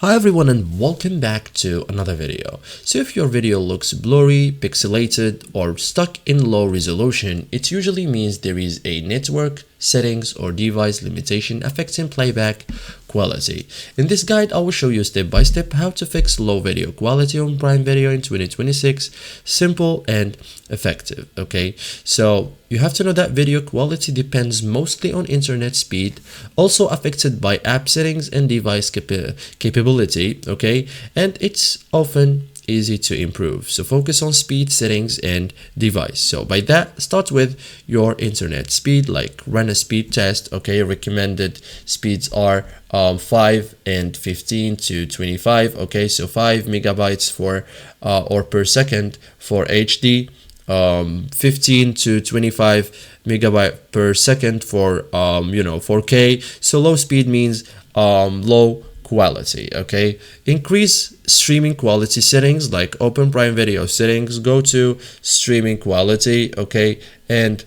Hi everyone and welcome back to another video. So if your video looks blurry, pixelated or stuck in low resolution, it usually means there is a network, settings or device limitation affecting playback quality. In this guide, I will show you step by step how to fix low video quality on Prime Video in 2026. Simple and effective, okay? So you have to know that video quality depends mostly on internet speed, also affected by app settings and device capability, okay? And it's often easy to improve. So focus on speed settings and device. So by that, start with your internet speed, like run a speed test, okay? Recommended speeds are 5 and 15 to 25, okay? So 5 megabytes for or per second for HD, 15 to 25 megabyte per second for 4K. So low speed means low quality, okay? Increase streaming quality settings, like open Prime Video settings, go to streaming quality, okay, and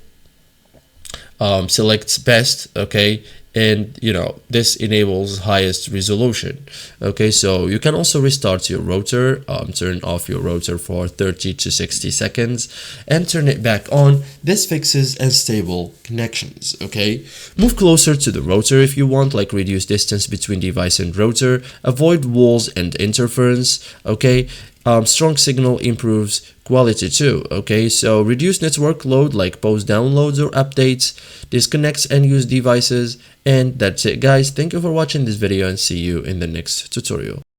select best, okay, and this enables highest resolution, okay? So you can also restart your router, turn off your router for 30 to 60 seconds and turn it back on. This fixes unstable connections, okay? Move closer to the router if you want, like reduce distance between device and router, avoid walls and interference, okay? Strong signal improves quality too, okay? So reduce network load, like pause downloads or updates, disconnects unused devices. And that's it guys. Thank you for watching this video and see you in the next tutorial.